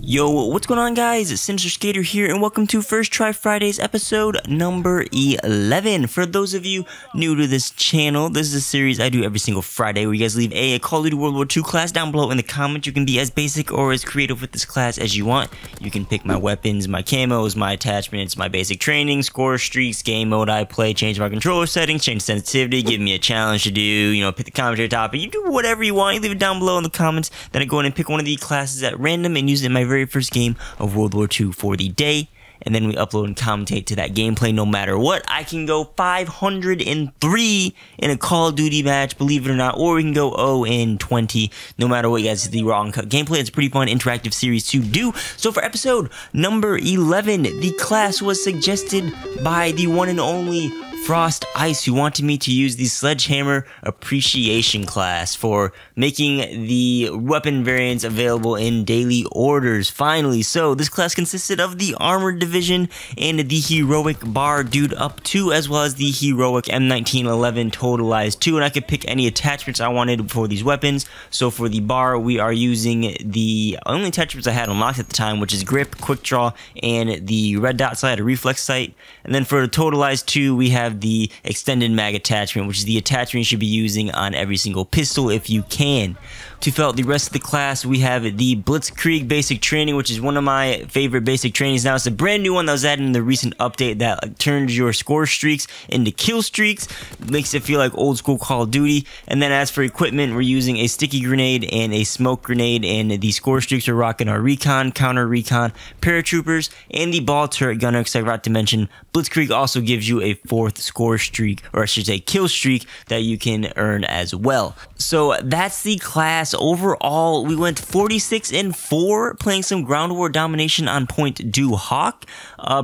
Yo, what's going on, guys? It's Sinister Skater here, and welcome to First Try Fridays episode number 11. For those of you new to this channel, this is a series I do every single Friday where you guys leave a Call of Duty WW2 class down below in the comments. You can be as basic or as creative with this class as you want. You can pick my weapons, my camos, my attachments, my basic training, score streaks, game mode I play, change my controller settings, change sensitivity, give me a challenge to do, pick the commentary topic. You do whatever you want. You leave it down below in the comments. Then I go in and pick one of the classes at random and use it in my very first game of World War II for the day, and then we upload and commentate to that gameplay no matter what. I can go 503 in a Call of Duty match, believe it or not, or we can go 0-20 no matter what. You guys, the wrong gameplay. It's a pretty fun interactive series to do. So for episode number 11, the class was suggested by the one and only Frost Ice, who wanted me to use the Sledgehammer Appreciation class for making the weapon variants available in daily orders, finally. So this class consisted of the Armored Division and the Heroic B.A.R Dude Up 2, as well as the Heroic M1911 Totalized 2, and I could pick any attachments I wanted for these weapons. So for the B.A.R, we are using the only attachments I had unlocked at the time, which is Grip, Quick Draw, and the Red Dot Sight, a Reflex Sight. And then for the Totalized 2, we have the Extended Mag attachment, which is the attachment you should be using on every single pistol if you can. To fill out the rest of the class, we have the Blitzkrieg basic training, which is one of my favorite basic trainings now. It's a brand new one that was added in the recent update that turns your score streaks into kill streaks, makes it feel like old school Call of Duty. And then as for equipment, we're using a sticky grenade and a smoke grenade, and the score streaks are rocking our recon, counter recon, paratroopers, and the ball turret gunner, because I forgot to mention Blitzkrieg also gives you a 4th score streak, or I should say kill streak, that you can earn as well. So that's the class. Overall, we went 46-4, playing some ground war domination on Point Du Hoc.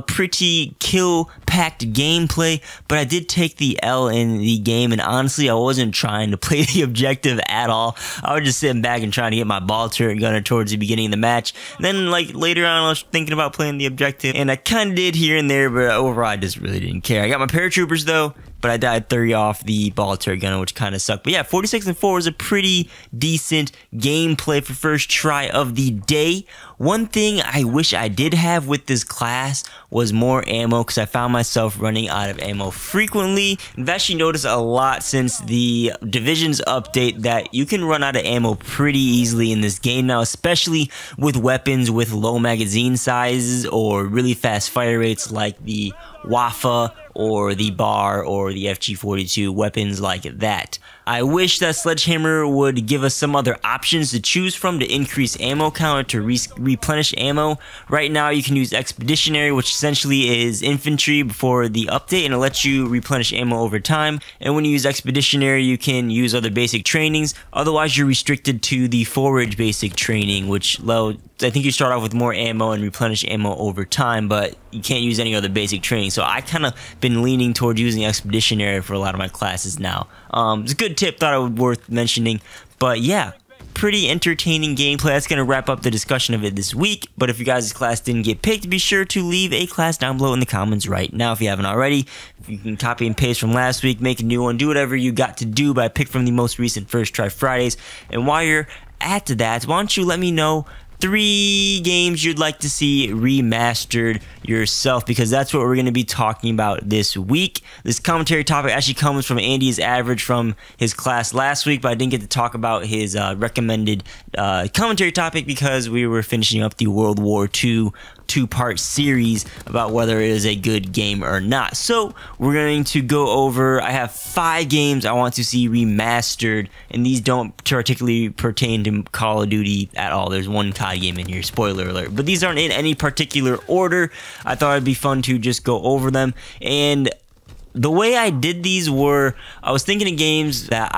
Pretty kill-packed gameplay, but I did take the L in the game, and honestly, I wasn't trying to play the objective at all. I was just sitting back and trying to get my ball turret gunner towards the beginning of the match. And then, later on, I was thinking about playing the objective, and I kind of did here and there, but overall, I just really didn't care. I got my paratroopers, though, but I died 30 off the ball turret gunner, which kind of sucked. But yeah, 46-4 was a pretty decent gameplay for first try of the day. One thing I wish I did have with this class was more ammo, because I found myself running out of ammo frequently. I've actually noticed a lot since the Divisions update that you can run out of ammo pretty easily in this game now, especially with weapons with low magazine sizes or really fast fire rates like the Wafa or the B.A.R or the FG42, weapons like that. I wish that Sledgehammer would give us some other options to choose from to increase ammo count, to replenish ammo. Right now you can use Expeditionary, which essentially is infantry before the update, and it lets you replenish ammo over time. And when you use Expeditionary, you can use other basic trainings. Otherwise, you're restricted to the Forage basic training, which, well, I think you start off with more ammo and replenish ammo over time, but you can't use any other basic training. So I kind of been leaning towards using Expeditionary for a lot of my classes now. It's a good tip, thought it was worth mentioning. But yeah, pretty entertaining gameplay. That's going to wrap up the discussion of it this week. But if you guys' class didn't get picked, be sure to leave a class down below in the comments right now if you haven't already. You can copy and paste from last week, make a new one, do whatever you got to do, but I picked from the most recent First Try Fridays. And while you're at that, why don't you let me know 3 games you'd like to see remastered yourself, because that's what we're going to be talking about this week. This commentary topic actually comes from Andy's average from his class last week, but I didn't get to talk about his recommended commentary topic because we were finishing up the World War II 2-part series about whether it is a good game or not. So we're going to go over, I have 5 games I want to see remastered, and these don't particularly pertain to Call of Duty at all. There's one COD game in here, spoiler alert, but these aren't in any particular order. I thought it'd be fun to just go over them, and the way I did these were, I was thinking of games that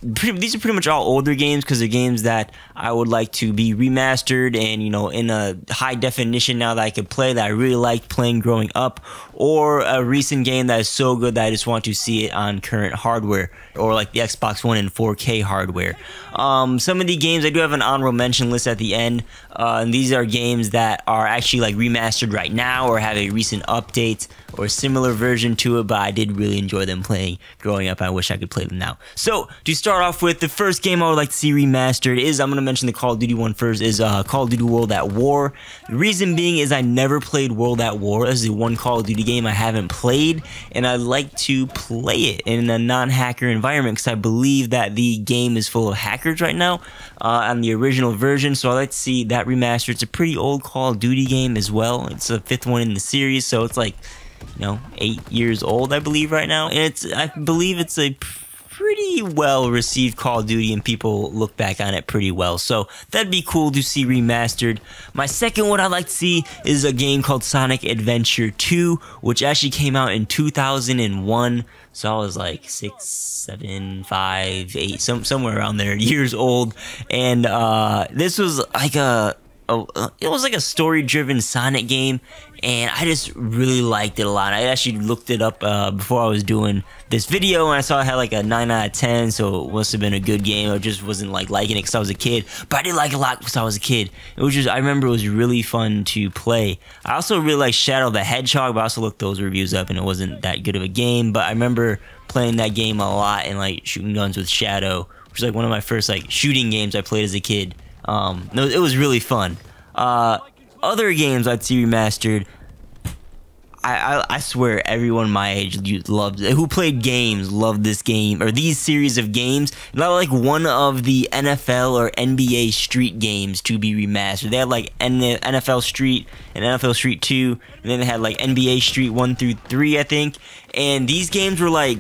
these are pretty much all older games, because they're games that I would like to be remastered and, in a high definition now that I could play, that I really liked playing growing up, or a recent game that is so good that I just want to see it on current hardware, or like the Xbox One and 4K hardware. Some of the games, I do have an honorable mention list at the end, and these are games that are actually remastered right now or have a recent update or a similar version to it, but I did really enjoy them playing growing up. I wish I could play them now. So to start start off with the first game I would like to see remastered is, I'm going to mention the Call of Duty one first, is Call of Duty World at War. The reason being is I never played World at War. This is the one Call of Duty game I haven't played, and I'd like to play it in a non-hacker environment because I believe that the game is full of hackers right now on the original version, so I'd like to see that remastered. It's a pretty old Call of Duty game as well. It's the 5th one in the series, so it's like, 8 years old, I believe, right now. And I believe it's a pretty well received Call of Duty, and people look back on it pretty well. So that'd be cool to see remastered. My second one I'd like to see is a game called Sonic Adventure 2, which actually came out in 2001. So I was like 6, 7, 5, 8, somewhere around there, years old. And this was like it was like a story-driven Sonic game, and I just really liked it a lot. I actually looked it up before I was doing this video, and I saw it had like a 9 out of 10, so it must have been a good game. I just wasn't like liking it because I was a kid, but I did like it a lot because I was a kid. It was just, I remember it was really fun to play. I also really like Shadow the Hedgehog, but I also looked those reviews up, and it wasn't that good of a game. But I remember playing that game a lot and like shooting guns with Shadow, which is like one of my first like shooting games I played as a kid. It was really fun. Other games I'd see remastered, I swear everyone my age loved it, who played games loved this game, or these series of games. Not like one of the NFL or NBA Street games to be remastered. They had like NFL Street and NFL Street 2, and then they had like NBA Street 1 through 3, I think. And these games were like,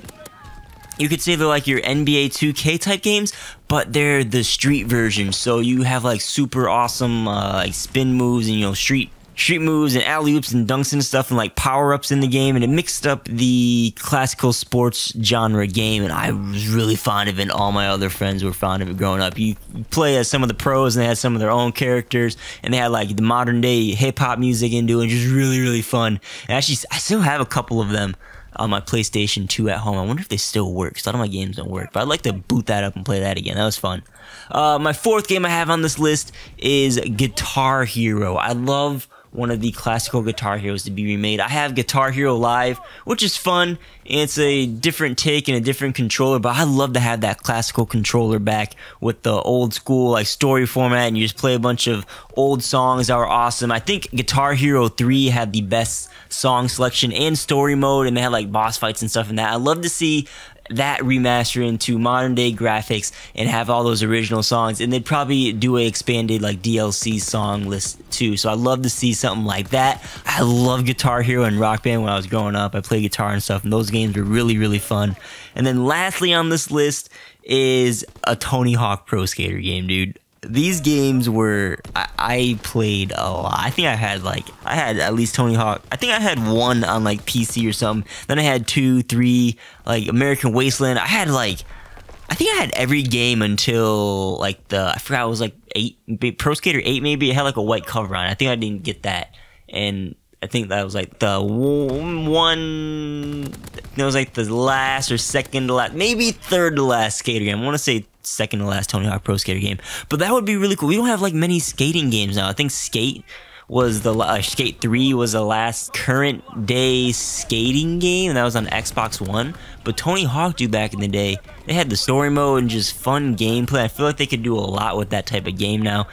you could say they're like your NBA 2K type games, but they're the street version. So you have like super awesome like spin moves and street moves and alley-oops and dunks and stuff, and like power-ups in the game, and it mixed up the classical sports genre game, and I was really fond of it, and all my other friends were fond of it growing up. You play as some of the pros, and they had some of their own characters, and they had like the modern day hip-hop music into it, just really, really fun. And actually, I still have a couple of them on my PlayStation 2 at home. I wonder if they still work, because a lot of my games don't work, but I'd like to boot that up and play that again. That was fun. My fourth game I have on this list is Guitar Hero. I love one of the classical Guitar Heroes to be remade. I have Guitar Hero Live, which is fun. It's a different take and a different controller, but I'd love to have that classical controller back with the old school like story format, and you just play a bunch of old songs that were awesome. I think Guitar Hero 3 had the best song selection and story mode, and they had like boss fights and stuff in that. I'd love to see that remaster into modern day graphics and have all those original songs, and they'd probably do a expanded like DLC song list too. So I'd love to see something like that. I love Guitar Hero and Rock Band when I was growing up. I played guitar and stuff, and those games were really, really fun. And then lastly on this list is a Tony Hawk Pro Skater game, dude. These games were, I played a lot. I think I had at least Tony Hawk. I think I had one on like PC or something. Then I had 2, 3, like American Wasteland. I think I had every game until like I forgot, it was like 8, Pro Skater 8 maybe. It had like a white cover on it. I think I didn't get that. And I think that was like the one, it was like the last or second to last, maybe third to last skater game. I want to say second to last Tony Hawk Pro Skater game. But that would be really cool. We don't have like many skating games now. I think Skate was Skate 3 was the last current day skating game, and that was on Xbox One. But Tony Hawk, dude, back in the day, they had the story mode and just fun gameplay. I feel like they could do a lot with that type of game now,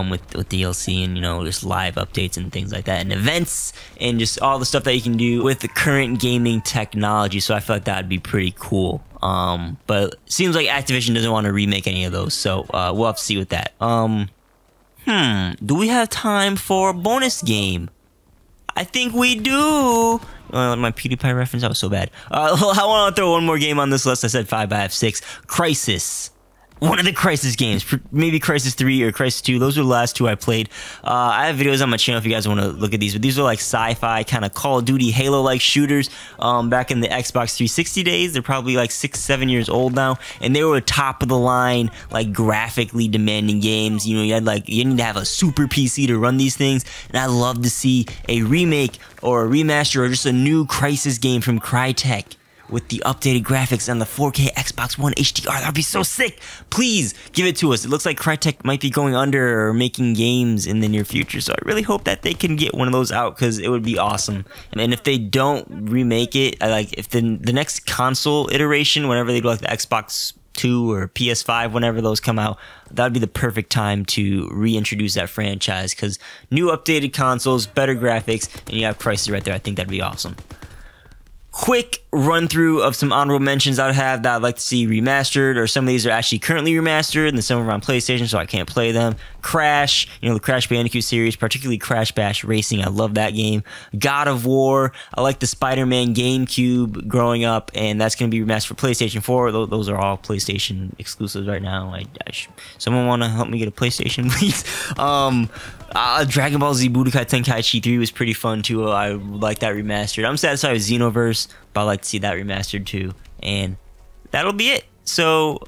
with DLC and just live updates and things like that, and events and just all the stuff that you can do with the current gaming technology. So I feel like that would be pretty cool. But it seems like Activision doesn't want to remake any of those, so we'll have to see with that. Do we have time for a bonus game? I think we do. My PewDiePie reference, that was so bad. I want to throw one more game on this list. I said 5, but I have 6. Crisis. One of the Crisis games, maybe Crisis 3 or Crisis 2. Those were the last 2 I played. I have videos on my channel if you guys want to look at these, but these are like sci-fi kind of Call of Duty Halo-like shooters back in the Xbox 360 days. They're probably like 6, 7 years old now, and they were top of the line, like graphically demanding games. You need to have a super PC to run these things, and I'd love to see a remake or a remaster or just a new Crisis game from Crytek with the updated graphics and the 4K Xbox One HDR. That would be so sick. Please give it to us. It looks like Crytek might be going under or making games in the near future, so I really hope that they can get one of those out, because it would be awesome. And if they don't remake it, if the next console iteration, whenever they do like the Xbox 2 or PS5, whenever those come out, that would be the perfect time to reintroduce that franchise, because new updated consoles, better graphics, and you have prices right there. I think that'd be awesome. Quick run through of some honorable mentions I would have that I'd like to see remastered, or some of these are actually currently remastered and some are on PlayStation, so I can't play them. Crash, the Crash Bandicoot series, particularly Crash Bash Racing. I love that game. God of War. I like the Spider-Man GameCube growing up, and that's going to be remastered for PlayStation 4. Those are all PlayStation exclusives right now. Someone want to help me get a PlayStation, please? Dragon Ball Z Budokai Tenkaichi 3 was pretty fun too. I like that remastered. I'm satisfied with Xenoverse, but I'd like to see that remastered too. And that'll be it. So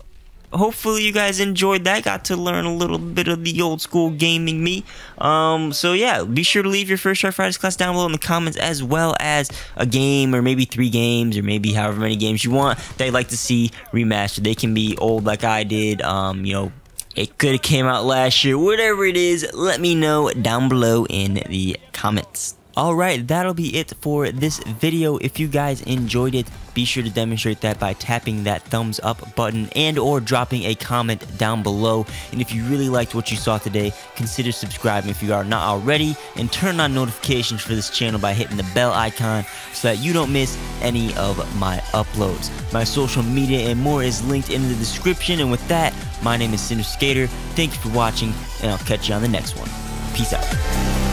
hopefully you guys enjoyed that. Got to learn a little bit of the old school gaming me. So yeah, be sure to leave your First Try Fridays class down below in the comments, as well as a game, or maybe 3 games, or maybe however many games you want that you'd like to see remastered. They can be old like I did. It could have came out last year. Whatever it is, let me know down below in the comments. Alright, that'll be it for this video. If you guys enjoyed it, be sure to demonstrate that by tapping that thumbs up button and or dropping a comment down below. And if you really liked what you saw today, consider subscribing if you are not already, and turn on notifications for this channel by hitting the bell icon so that you don't miss any of my uploads. My social media and more is linked in the description. And with that, my name is Cinder Skater. Thank you for watching, and I'll catch you on the next one. Peace out.